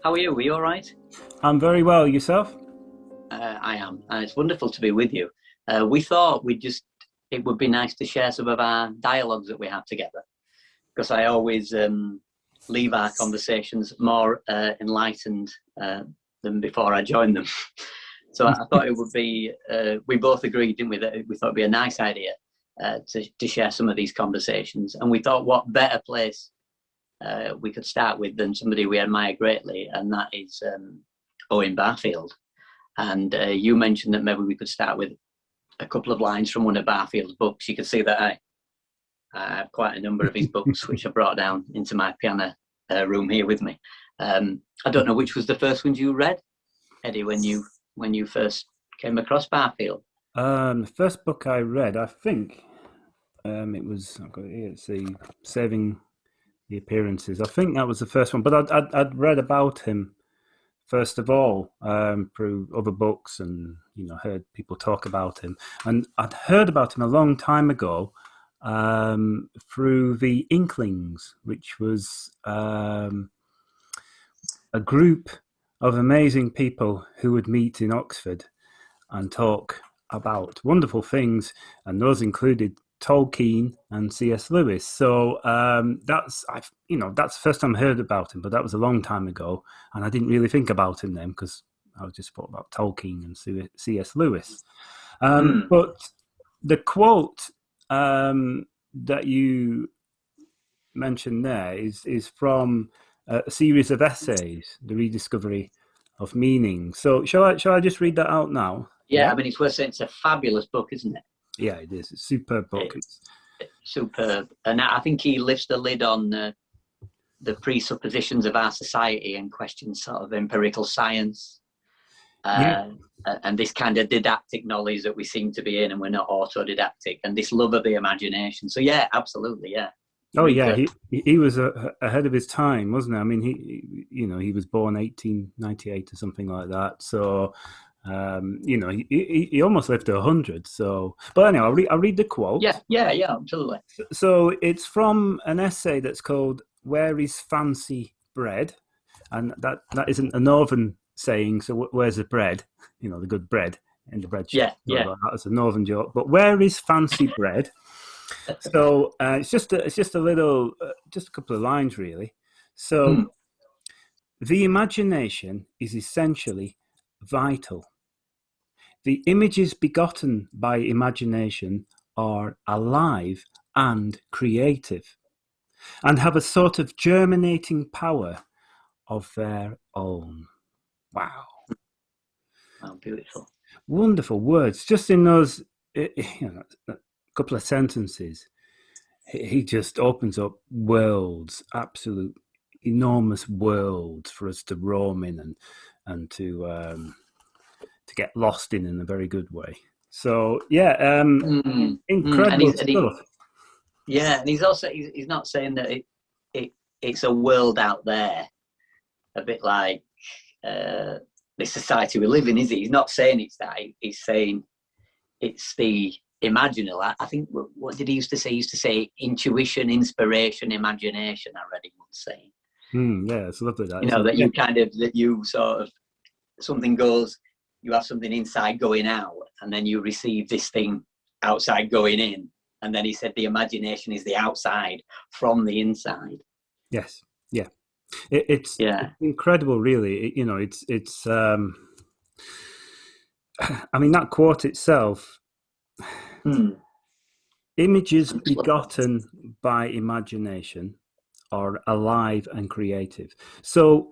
How are you? Are you all right? I'm very well. Yourself? I am, and it's wonderful to be with you. We thought it would be nice to share some of our dialogues that we have together, because I always leave our conversations more enlightened than before I join them. So I thought it would be, we both agreed, didn't we, that we thought it'd be a nice idea to share some of these conversations. And we thought what better place we could start with than somebody we admire greatly, and that is Owen Barfield. And you mentioned that maybe we could start with a couple of lines from one of Barfield's books. You can see that I have quite a number of his books, which I brought down into my piano room here with me. I don't know which was the first one you read, Eddie, when you first came across Barfield. The first book I read, I think it was, I've got it here, it's the Saving the Appearances. I think that was the first one, but I'd read about him first of all through other books, and heard people talk about him. And I'd heard about him a long time ago through the Inklings, which was a group of amazing people who would meet in Oxford and talk about wonderful things, and those included Tolkien and C.S.Lewis. So that's the first time I heard about him, but that was a long time ago, and I didn't really think about him then because I was just thought about Tolkien and C.S. Lewis. But the quote that you mentioned there is from a series of essays, The Rediscovery of Meaning. So shall I just read that out now? Yeah, I mean, it's worth saying it's a fabulous book, isn't it? Yeah, it is. It's a superb book. It's superb. And I think he lifts the lid on the presuppositions of our society and questions sort of empirical science and this kind of didactic knowledge that we seem to be in, and we're not autodidactic, and this love of the imagination. So yeah, absolutely, yeah. Oh yeah, he was ahead of his time, wasn't he? I mean, he was born 1898 or something like that. So he almost lived to 100. So, but anyway, I'll read the quote. Yeah, absolutely. So it's from an essay that's called "Where is Fancy Bread?" And that isn't a northern saying. So where's the bread? The good bread in the bread shop. Yeah. That's a northern joke. But where is fancy bread? So it's just a little, just a couple of lines really. So the imagination is essentially vital. The images begotten by imagination are alive and creative, and have a sort of germinating power of their own. Wow. Oh, beautiful. Wonderful words. Just in those a couple of sentences, he just opens up worlds, absolute enormous worlds for us to roam in and to get lost in a very good way. So yeah, incredible stuff. And he's not saying that it's a world out there, a bit like the society we live in, is he? He's not saying it's that. He's saying it's the imaginal. I think, what did he used to say? He used to say intuition, inspiration, imagination. I read him once saying. Yeah, it's lovely that. That you sort of, something goes, you have something inside going out, and then you receive this thing outside going in. And then he said the imagination is the outside from the inside. Yes, yeah. It's incredible, really. It's I mean, that quote itself, images begotten by imagination are alive and creative. So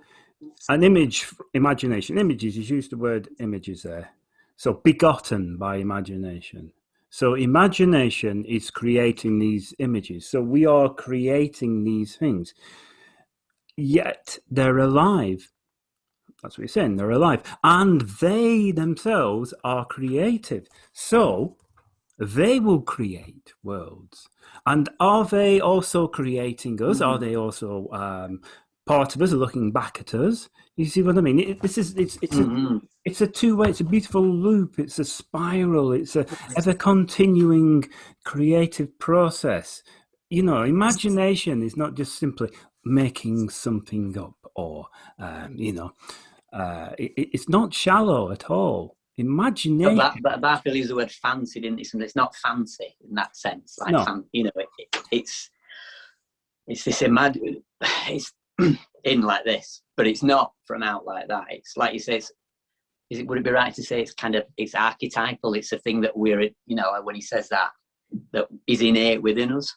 an image, imagination, images, you use the word images there. So begotten by imagination. So imagination is creating these images. So we are creating these things. Yet they're alive. That's what you're saying. They're alive. And they themselves are creative. So they will create worlds. And are they also creating us? Are they also part of us, looking back at us? You see what I mean? It's a two-way. It's a beautiful loop. It's a spiral. It's a ever-continuing creative process. imagination is not just simply making something up, or it's not shallow at all. No, Imagination. but Barfield used the word fancy, didn't he? So it's not fancy in that sense. Like, No. It's this imagine. It's in like this, but it's not from out like that. It's like you say. Would it be right to say it's archetypal? It's a thing that we're, when he says that is innate within us.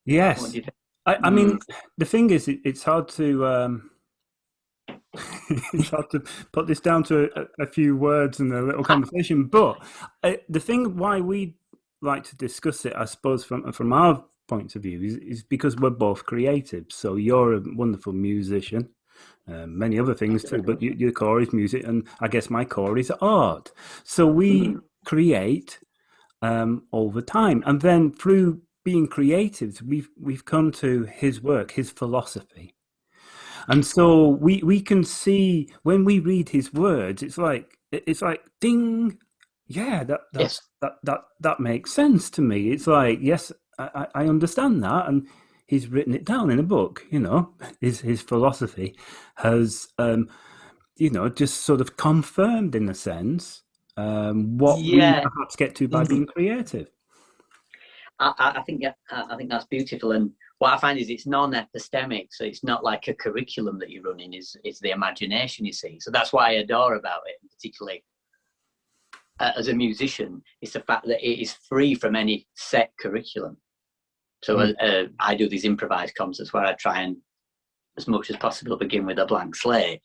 Yes. What do you think? I mean, the thing is, it's hard to it's hard to put this down to a few words and a little conversation. But the thing why we like to discuss it, I suppose, from our point of view, is because we're both creative. So you're a wonderful musician. Many other things too, but your core is music, and I guess my core is art. So we create over time, and then through being creatives, we've come to his work, his philosophy, and so we can see when we read his words, it's like ding, yeah, that makes sense to me. It's like, yes, I understand that, and he's written it down in a book. His philosophy has just sort of confirmed, in a sense, what we perhaps get to by being creative. I think that's beautiful, and what I find is it's non-epistemic, so it's not like a curriculum that you're running. It's the imagination, you see. So that's what I adore about it, particularly as a musician. It's the fact that it is free from any set curriculum. So I do these improvised concerts where I try and, as much as possible, begin with a blank slate.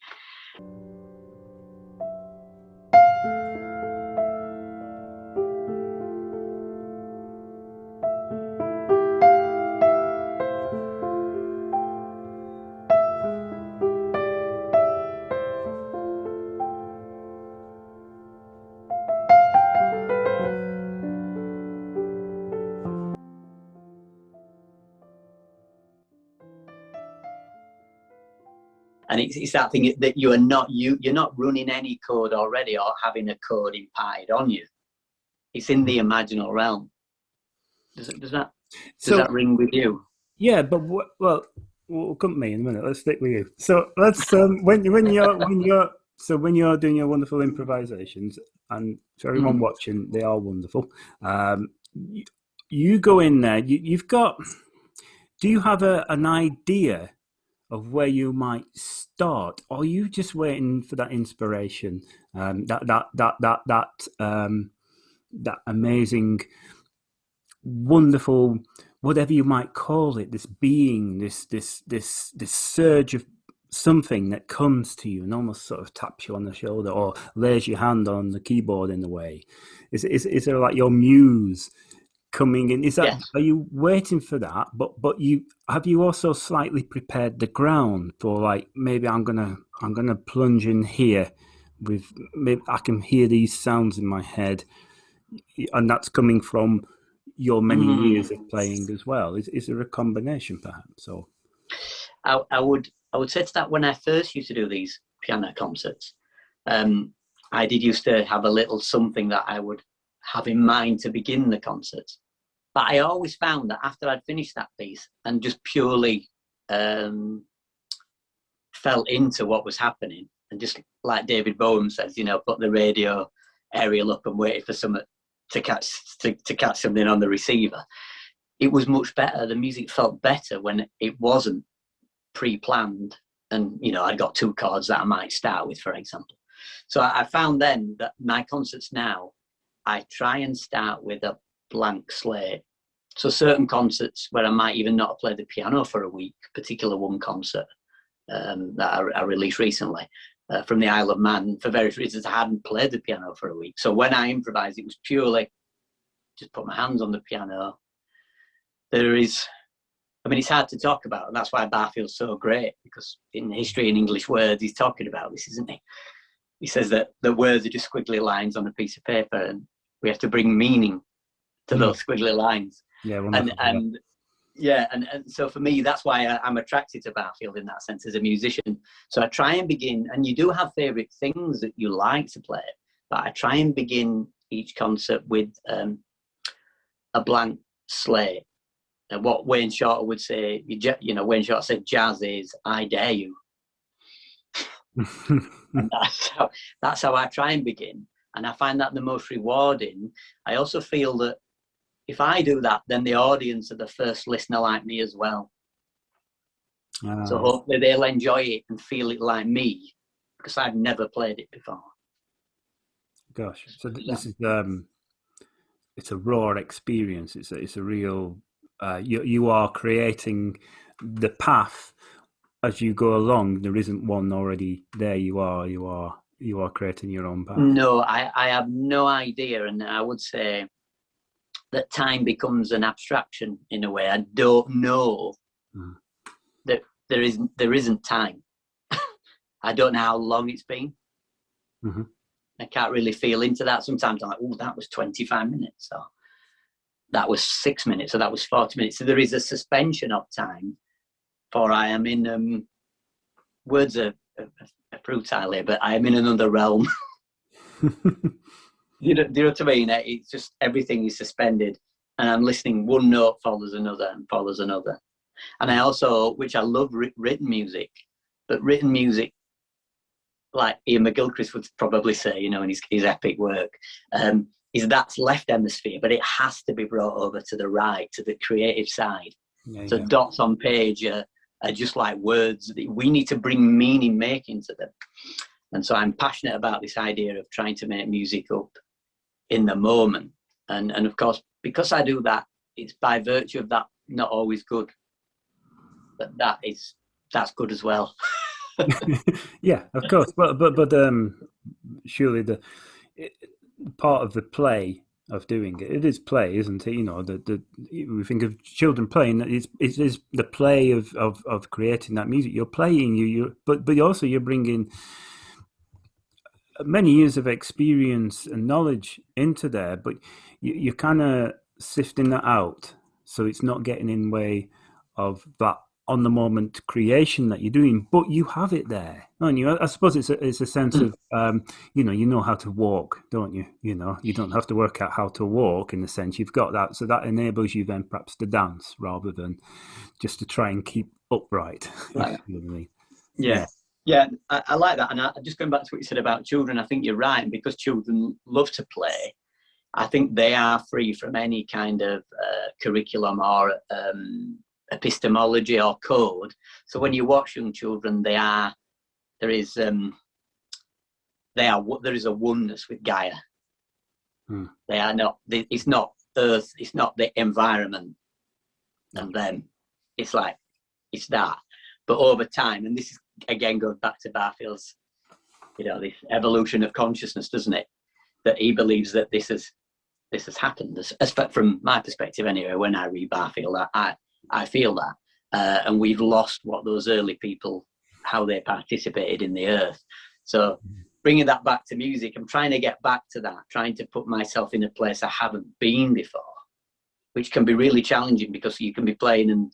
And it's that thing that you're not running any code already or having a code imparted on you. It's in the imaginal realm. Does that ring with you? Yeah, but we'll come to me in a minute. Let's stick with you. So let's when you're doing your wonderful improvisations, and for everyone watching, they are wonderful. You go in there. You've got. Do you have an idea of where you might start, or are you just waiting for that inspiration, that amazing, wonderful, whatever you might call it, this being, this surge of something that comes to you and almost sort of taps you on the shoulder or lays your hand on the keyboard in a way? Is there like your muse coming in? Is that, yes. Are you waiting for that? But have you also slightly prepared the ground for, like, maybe I'm gonna plunge in here with, maybe I can hear these sounds in my head, and that's coming from your many years of playing as well. Is there a combination perhaps? Or I would say to that, when I first used to do these piano concerts, I did used to have a little something that I would have in mind to begin the concert. But I always found that after I'd finished that piece and just purely fell into what was happening, and just like David Bowie says, put the radio aerial up and waited for someone to catch something on the receiver, it was much better. The music felt better when it wasn't pre-planned, and I'd got two chords that I might start with, for example. So I found then that my concerts now, I try and start with a blank slate. So certain concerts where I might even not have played the piano for a week, particular one concert that I released recently from the Isle of Man, for various reasons I hadn't played the piano for a week. So when I improvised, it was purely just put my hands on the piano. It's hard to talk about, and that's why Barfield's so great, because in history and English words, he's talking about this, isn't he? He says that the words are just squiggly lines on a piece of paper, and we have to bring meaning to those squiggly lines. Yeah, and so for me, that's why I'm attracted to Barfield in that sense as a musician. So I try and begin, and you do have favourite things that you like to play, but I try and begin each concert with a blank slate. And what Wayne Shorter would say, Wayne Shorter said, jazz is I dare you. And that's how I try and begin. And I find that the most rewarding. I also feel that if I do that, then the audience are the first listener like me as well. So hopefully they'll enjoy it and feel it like me, because I've never played it before. Gosh, so this is it's a raw experience. It's a real. You are creating the path as you go along. There isn't one already there. You are creating your own path. No, I have no idea, and I would say that time becomes an abstraction in a way. I don't know that there isn't time. I don't know how long it's been. Mm-hmm. I can't really feel into that. Sometimes I'm like, oh, that was 25 minutes, or that was 6 minutes, or that was 40 minutes. So there is a suspension of time, for I am in, words are futile here, but I am in another realm. Do you know what I mean? It's just everything is suspended, and I'm listening. One note follows another and follows another. And I also, which I love, written music, but written music, like Ian McGilchrist would probably say, in his epic work, is that's left hemisphere, but it has to be brought over to the right, to the creative side. So dots on page are just like words. We need to bring meaning making to them. And so I'm passionate about this idea of trying to make music up in the moment. And of course, because I do that, it's by virtue of that not always good. But that's good as well. Yeah, of course. But surely the part of the play of doing it is play, isn't it? We think of children playing. It is the play of creating that music. You're playing, but also you're bringing many years of experience and knowledge into there. But you're kind of sifting that out, so it's not getting in the way of that on the moment creation that you're doing, but you have it there, don't you? I suppose it's a sense of you know how to walk, don't you? You don't have to work out how to walk, in the sense you've got that, so that enables you then perhaps to dance rather than just to try and keep upright. Right. You know what I mean? Yeah, I like that. And just going back to what you said about children, I think you're right. And because children love to play, I think they are free from any kind of curriculum or epistemology or code. So when you watch young children, there is a oneness with Gaia. They are not. It's not Earth. It's not the environment and them. It's like it's that. But over time, and this is again goes back to Barfield's, this evolution of consciousness, doesn't it? That he believes that this has happened. As from my perspective, anyway, when I read Barfield, I feel that, and we've lost what those early people, how they participated in the earth. So bringing that back to music, I'm trying to get back to that, trying to put myself in a place I haven't been before, which can be really challenging, because you can be playing and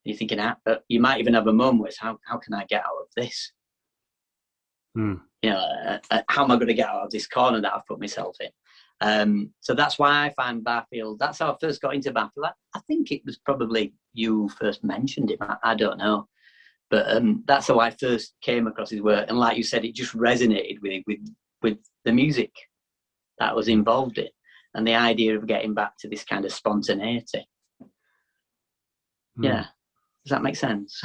you're thinking, you might even have a moment where it's, how can I get out of this? How am I going to get out of this corner that I've put myself in? So that's why I find Barfield, that's how I first got into Barfield. I think it was probably you first mentioned him. I don't know. But that's how I first came across his work. And like you said, it just resonated with the music that was involved in, and the idea of getting back to this kind of spontaneity. Yeah. Does that make sense?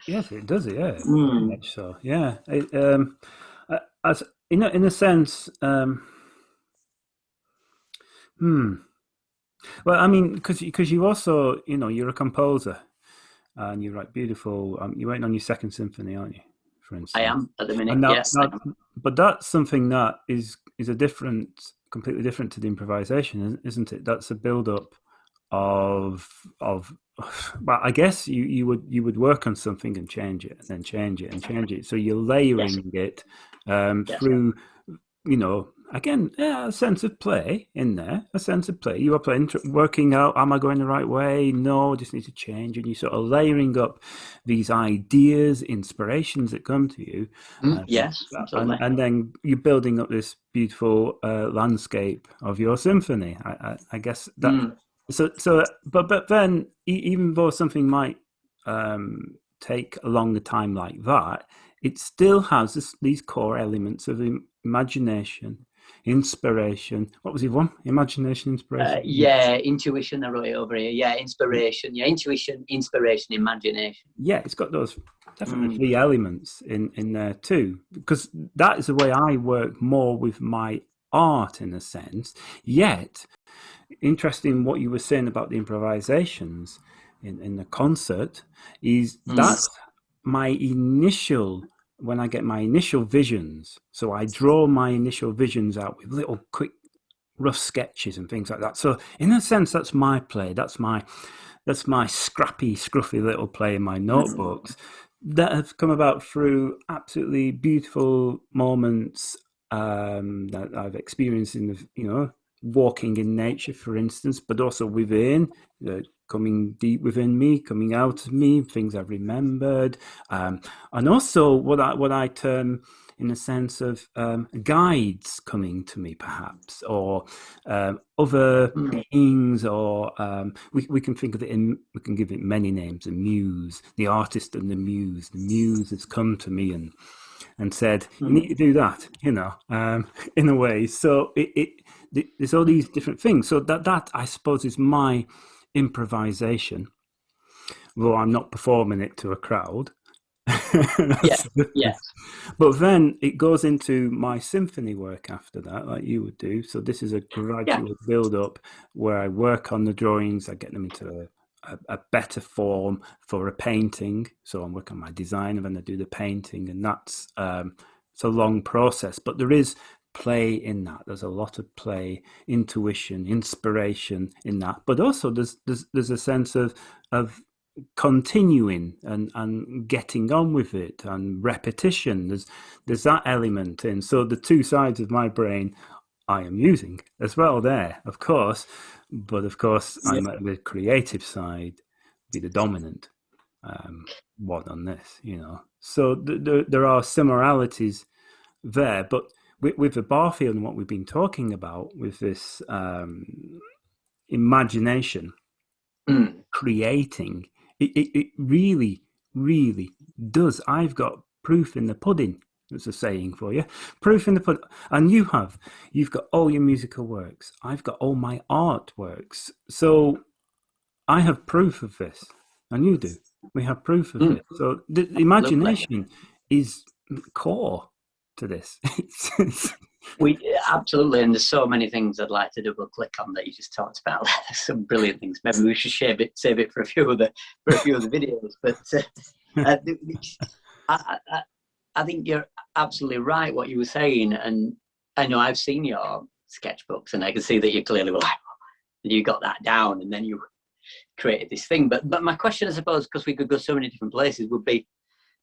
Yes, it does. Yeah, very much so. Yeah, as in a sense. Well, I mean, because you also, you're a composer, and you write beautiful. You're waiting on your second symphony, aren't you? For instance, I am at the minute. Yes, but that's something that is completely different to the improvisation, isn't it? That's a build-up of. Well, I guess you would work on something and change it, and then change it and change it. So you're layering it through, again, a sense of play in there. A sense of play. You are playing, working out, am I going the right way? No, I just need to change. And you sort of layering up these ideas, inspirations that come to you. Yes, absolutely. And then you're building up this beautiful landscape of your symphony. I guess that But then, even though something might take a longer time like that, it still has these core elements of imagination, inspiration. What was it one? Imagination, inspiration? Intuition. I wrote it over here. Yeah, inspiration. Yeah, intuition, inspiration, imagination. Yeah, it's got those definitely three elements in there too, because that is the way I work more with my art in a sense. Yet, interesting what you were saying about the improvisations in the concert is that's my initial, when I get my initial visions. So I draw my initial visions out with little quick rough sketches and things like that. So in a sense, that's my play. That's my scrappy, scruffy little play in my notebooks that have come about through absolutely beautiful moments that I've experienced in the, walking in nature, for instance, but also within, coming deep within me, coming out of me, things I've remembered, and also what I term, in a sense of guides coming to me, perhaps, or other beings, or we can think of it we can give it many names: the muse, the artist, and the muse. The muse has come to me and said, "You need to do that," in a way. So there's all these different things. So that I suppose is my improvisation, though I'm not performing it to a crowd. Yes. But then it goes into my symphony work after that, like you would do. So this is a gradual build up where I work on the drawings, I get them into a better form for a painting. So I'm working on my design and then I do the painting, and that's it's a long process, but there is play in that. There's a lot of play, intuition, inspiration in that, but also there's a sense of continuing and getting on with it, and repetition. There's that element in. So the two sides of my brain I am using as well there, of course, but of course I'm at the creative side, be the dominant one on this, So there are similarities there, but with the Barfield and what we've been talking about with this imagination, creating, it really, really does. I've got proof in the pudding. That's a saying for you. Proof in the pudding. And you've got all your musical works. I've got all my artworks. So I have proof of this, and you do. We have proof of it. So the imagination is core to this. We absolutely, and there's so many things I'd like to double click on that you just talked about. There's some brilliant things. Maybe we should save it for a few of the videos. But I think you're absolutely right what you were saying, and I know I've seen your sketchbooks, and I can see that you clearly were like, you got that down, and then you created this thing. But my question, I suppose, because we could go so many different places, would be: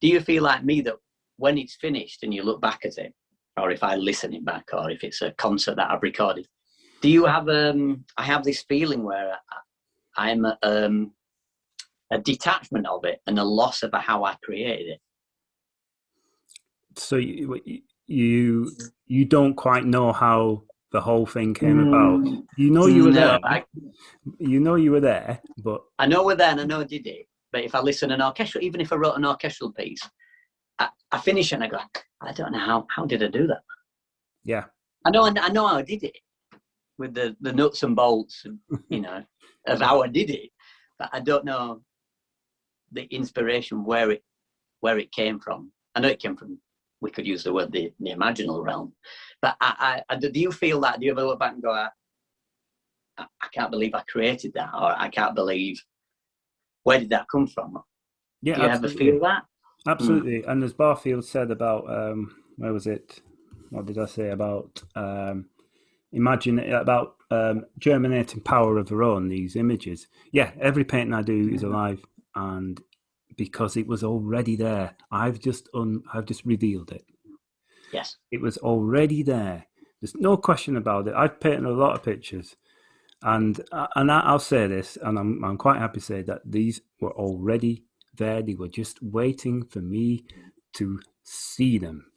do you feel like me that when it's finished and you look back at it, or if I listen it back, or if it's a concert that I've recorded, do you have I have this feeling where I'm a detachment of it and a loss of how I created it? So you don't quite know how the whole thing came about. You were there. You were there, but I know we're there and I know I did it. But if I listen an orchestral, even if I wrote an orchestral piece, I finish and I go, I don't know how did I do that? Yeah, I know how I did it with the nuts and bolts, of how I did it, but I don't know the inspiration where it came from. I know it came from. We could use the word the imaginal realm, but do you feel that? Do you ever look back and go, I can't believe I created that, or I can't believe, where did that come from? Yeah, do you ever feel that? Absolutely. And as Barfield said about where was it? What did I say about germinating power of their own, these images? Yeah, every painting I do is alive, and because it was already there, I've just revealed it. Yes, it was already there. There's no question about it. I've painted a lot of pictures, and I'll say this, and I'm quite happy to say that these were already there. They were just waiting for me to see them.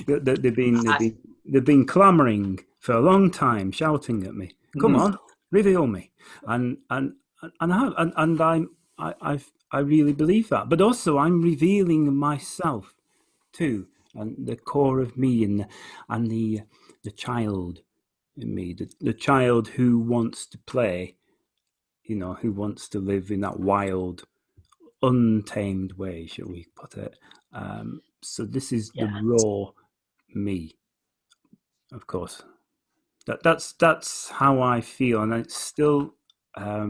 They've been clamoring for a long time, shouting at me, "Come on, reveal me, I really believe that. But also, I'm revealing myself too, and the core of me, and the child in me, the child who wants to play, who wants to live in that wild, untamed way, shall we put it? So this is the Yeah. raw me, of course. That's how I feel, and it's still a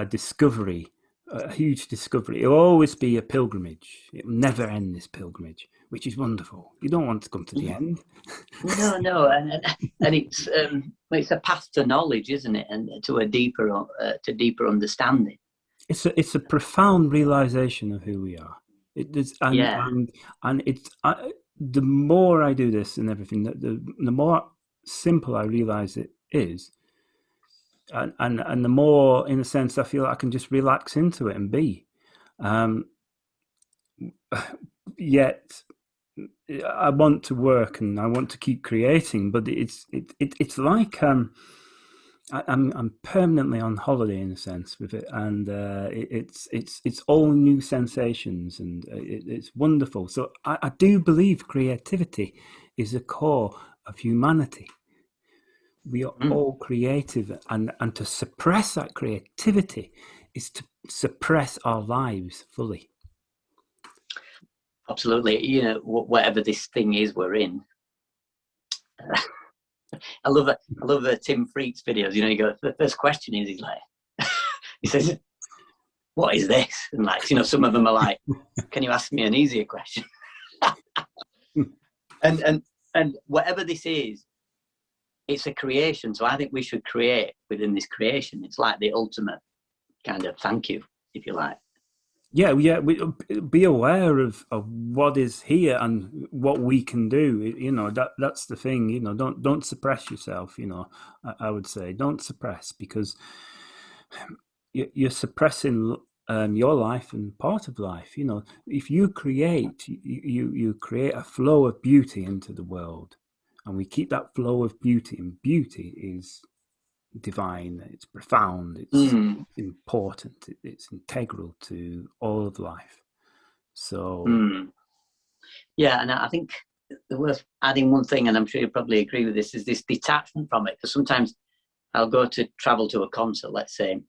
discovery, a huge discovery. It'll always be a pilgrimage. It'll never end, this pilgrimage, which is wonderful. You don't want to come to the end. No, and it's a path to knowledge, isn't it? And to a deeper understanding. It's a profound realization of who we are. It is, and it's the more I do this and everything, the more simple I realize it is, and the more, in a sense, I feel like I can just relax into it and be. Yet I want to work and I want to keep creating, but it's like I'm permanently on holiday in a sense with it, and it's all new sensations, and it's wonderful. So I do believe creativity is a core of humanity. We are all creative, and to suppress that creativity is to suppress our lives fully. Absolutely. Whatever this thing is we're in. I love it. I love the Tim Freaks videos. You go, the first question is, he's like, he says, "What is this?" And like, some of them are like, "Can you ask me an easier question?" and whatever this is, it's a creation. So I think we should create within this creation. It's like the ultimate kind of thank you, if you like. Yeah. Be aware of what is here and what we can do. That's the thing. Don't suppress yourself. I would say don't suppress, because you're suppressing your life and part of life. If you create, you create a flow of beauty into the world, and we keep that flow of beauty. And beauty is divine, it's profound, it's important, it's integral to all of life. So yeah, and I think the worth adding one thing, and I'm sure you probably agree with this, is this detachment from it. Because sometimes I'll go to travel to a concert, let's say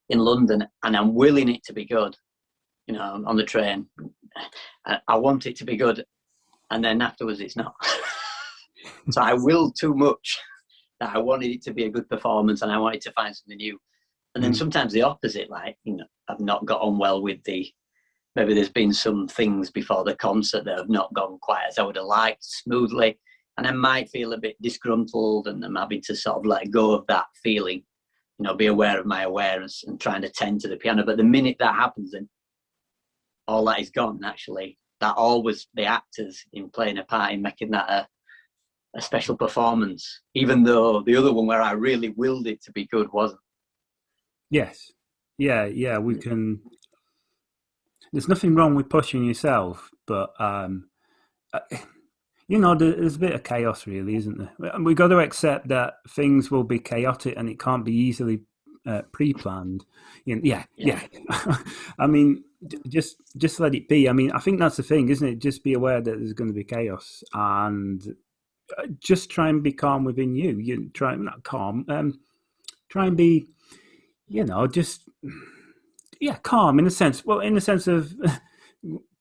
in London, and I'm willing it to be good, on the train. I want it to be good, and then afterwards it's not. So I will too much that I wanted it to be a good performance, and I wanted to find something new. And then sometimes the opposite, like, I've not got on well with maybe there's been some things before the concert that have not gone quite as I would have liked, smoothly. And I might feel a bit disgruntled, and I'm having to sort of let go of that feeling, be aware of my awareness and trying to tend to the piano. But the minute that happens, then all that is gone, actually. That always the actors in playing a part in making that a special performance, even though the other one where I really willed it to be good wasn't. Yes. Yeah, we can. There's nothing wrong with pushing yourself, but there's a bit of chaos, really, isn't there? And we've got to accept that things will be chaotic and it can't be easily pre-planned. Yeah. I mean, just let it be. I mean, I think that's the thing, isn't it? Just be aware that there's going to be chaos, and just try and be calm within you. You try not calm. Try and be, calm in a sense. Well, in the sense of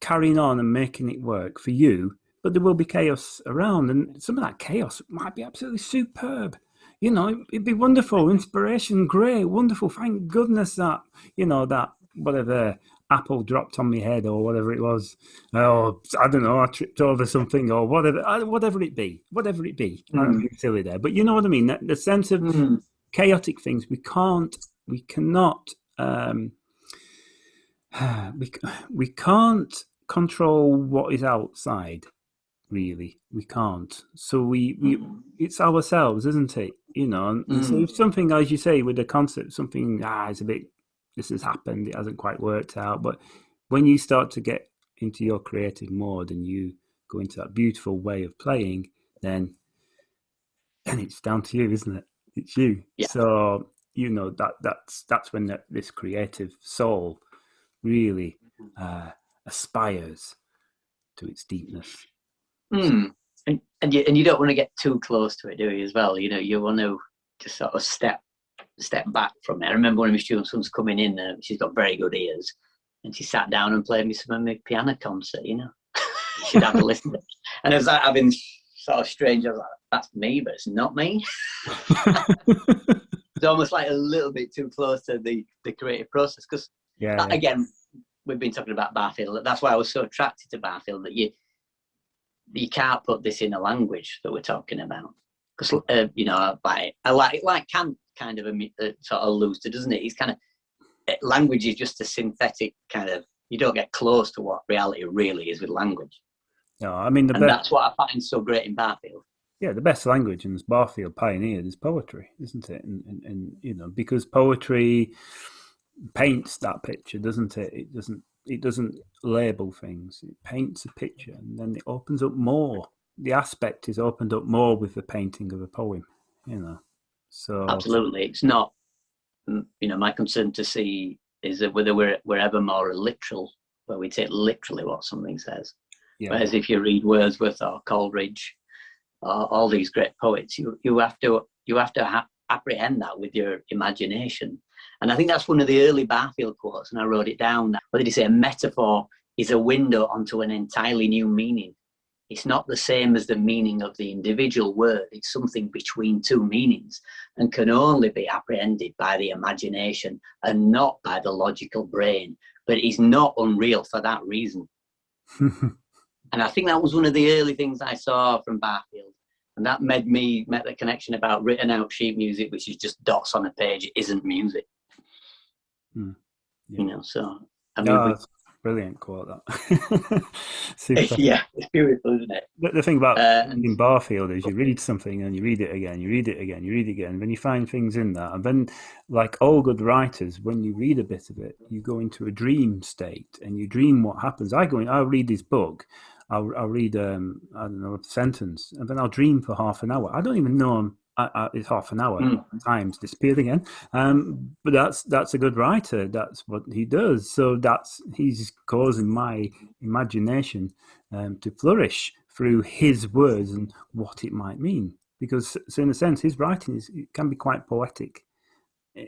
carrying on and making it work for you. But there will be chaos around, and some of that chaos might be absolutely superb. It'd be wonderful, inspiration, great, wonderful. Thank goodness that that whatever apple dropped on my head or whatever it was. Oh, I don't know, I tripped over something or whatever it be. I don't think it's silly there, but you know what I mean. The sense of chaotic things, we cannot. We can't control what is outside, really. We can't. So it's ourselves, isn't it? And so if something, as you say, with the concert, something is a bit, this has happened, it hasn't quite worked out. But when you start to get into your creative mode and you go into that beautiful way of playing, then And it's down to you, isn't it? It's you. Yeah. So, you know, that's when this creative soul really aspires to its deepness. Mm. And you don't want to get too close to it, do you, as well? You know, you want to just sort of step back from it. I remember one of my students was coming in, she's got very good ears, and she sat down and played me some of my piano concert, you know. She'd have to listen to it. And it was like, I've been sort of strange. I was like, that's me, but it's not me. It's almost like a little bit too close to the creative process. Because, again, we've been talking about Barfield. That's why I was so attracted to Barfield, that you can't put this in a language that we're talking about. Because, you know, like Kant kind of sort of alludes to, doesn't it? He's kind of, language is just a synthetic kind of, you don't get close to what reality really is with language. No, I mean, that's what I find so great in Barfield. Yeah, the best language, and as Barfield pioneered, is poetry, isn't it? And you know, because poetry paints that picture, doesn't it? It doesn't label things. It paints a picture, and then it opens up more. The aspect is opened up more with the painting of a poem, you know. So absolutely, it's not. You know, my concern to see is that whether we're ever more literal, where we take literally what something says. Whereas if you read Wordsworth or Coleridge, all these great poets, you have to apprehend that with your imagination. And I think that's one of the early Barfield quotes, and I wrote it down. What did he say? A metaphor is a window onto an entirely new meaning. It's not the same as the meaning of the individual word. It's something between two meanings, and can only be apprehended by the imagination and not by the logical brain. But it's not unreal for that reason. And I think that was one of the early things I saw from Barfield. And that made the connection about written out sheet music, which is just dots on a page. It isn't music. You know, so I mean, that's a brilliant quote. That it's beautiful, isn't it? The thing about in Barfield is you read something and you read it again, you read it again, you read it again, and then you find things in that. And then, like all good writers, when you read a bit of it, you go into a dream state and you dream what happens. I'll read this book. I'll read I don't know, a sentence, and then I'll dream for half an hour. I don't even know it's half an hour. Time's disappeared again. But that's a good writer. That's what he does. So he's causing my imagination to flourish through his words and what it might mean. Because so in a sense, his writing can be quite poetic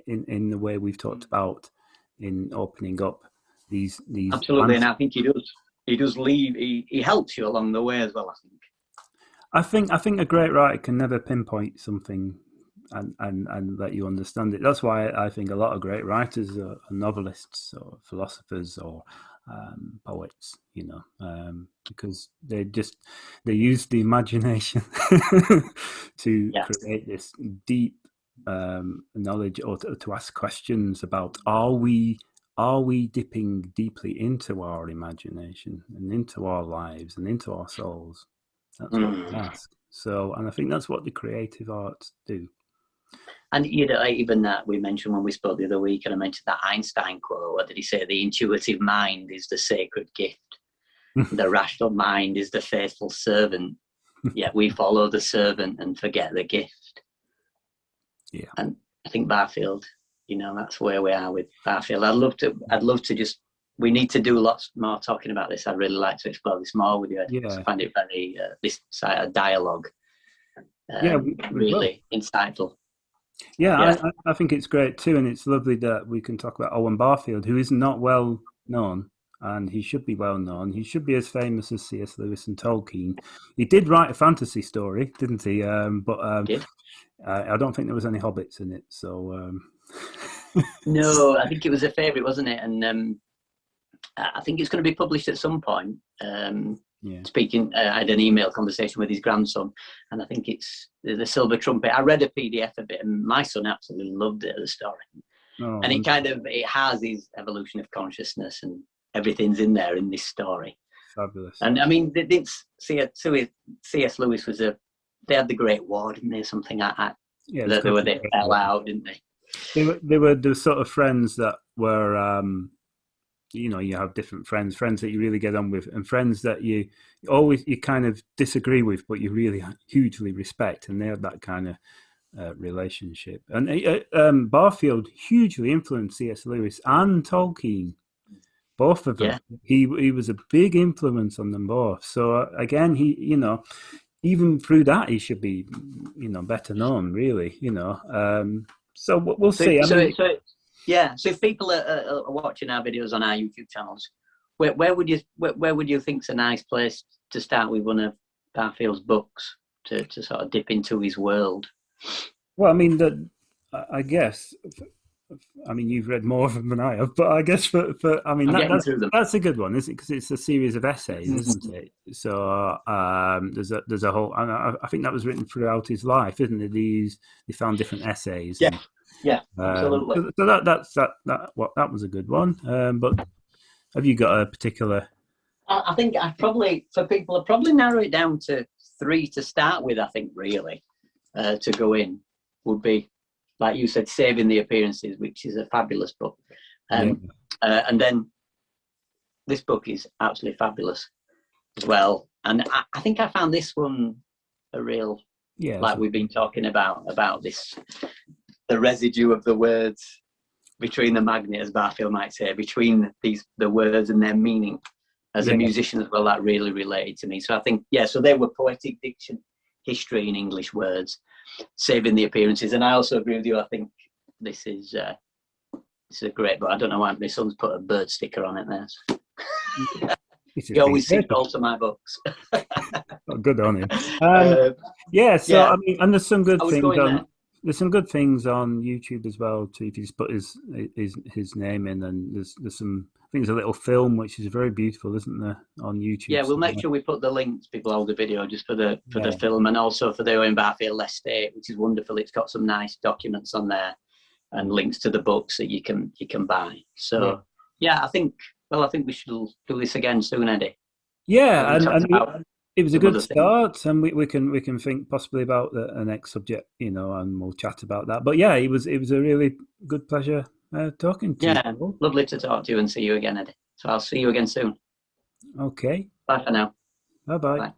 in the way we've talked about in opening up these. Absolutely, and I think he does. He does leave. He helps you along the way as well, I think. I think a great writer can never pinpoint something and let you understand it. That's why I think a lot of great writers are novelists or philosophers or poets, you know, because they use the imagination to create this deep knowledge, or to ask questions about are we dipping deeply into our imagination and into our lives and into our souls? That's what we ask. So, and I think that's what the creative arts do. And you know, even that we mentioned when we spoke the other week, and I mentioned that Einstein quote. What did he say? The intuitive mind is the sacred gift. The rational mind is the faithful servant. Yet we follow the servant and forget the gift. Yeah. And I think Barfield, you know, that's where we are with Barfield. I'd love to just, we need to do lots more talking about this. I'd really like to explore this more with you. I find it very, this side of dialogue, really insightful. I think it's great too. And it's lovely that we can talk about Owen Barfield, who is not well known, and he should be well known. He should be as famous as C.S. Lewis and Tolkien. He did write a fantasy story, didn't he? But I don't think there was any hobbits in it. So no, I think it was a favourite, wasn't it? And I think it's going to be published at some point. Speaking, I had an email conversation with his grandson, and I think it's The Silver Trumpet. I read a PDF of it, and my son absolutely loved it, the story. And it has his evolution of consciousness, and everything's in there in this story. Fabulous. And I mean, C.S. Lewis was they had the Great War, didn't they? Something like that. They fell out, didn't they? They were the sort of friends that were you have different friends that you really get on with, and friends that you kind of disagree with, but you really hugely respect, and they have that kind of relationship. And Barfield hugely influenced C.S. Lewis and Tolkien, both of them. Yeah. He was a big influence on them both. So again, he even through that, he should be better known, really. So we'll see. So if people are watching our videos on our YouTube channels, where would you think's a nice place to start with one of Barfield's books to sort of dip into his world? Well, I mean, I guess. I mean, you've read more of them than I have, but I guess that's a good one, isn't it? Because it's a series of essays, isn't it? So there's a whole. I think that was written throughout his life, isn't it? They found different essays. Yeah, absolutely. So that was a good one. But have you got a particular? I think for people, I'd probably narrow it down to 3 to start with. I think really to go in would be, like you said, Saving the Appearances, which is a fabulous book. And then this book is absolutely fabulous as well. And I think I found this one a real, like we've been talking about this, the residue of the words between the magnet, as Barfield might say, between the words and their meaning. As a musician as well, that really related to me. So I think, so they were poetic diction, history in English words, Saving the Appearances. And I also agree with you. I think this is a great book. I don't know why my son's put a bird sticker on it there. He always sings all to my books. Good on him. I mean, and there's some good things on. There's some good things on YouTube as well too. If you just put his name in, and there's some. I think there's a little film which is very beautiful, isn't there, on YouTube? Yeah, we'll make sure we put the links below the video just for the film, and also for the Owen Barfield estate, which is wonderful. It's got some nice documents on there and links to the books that you can buy. So I think we should do this again soon, Eddie. Yeah, and it was a good start, and we can think possibly about the next subject, and we'll chat about that. But yeah, it was a really good pleasure talking to you. Yeah, lovely to talk to you and see you again, Eddie. So I'll see you again soon. Okay. Bye for now. Bye-bye. Bye.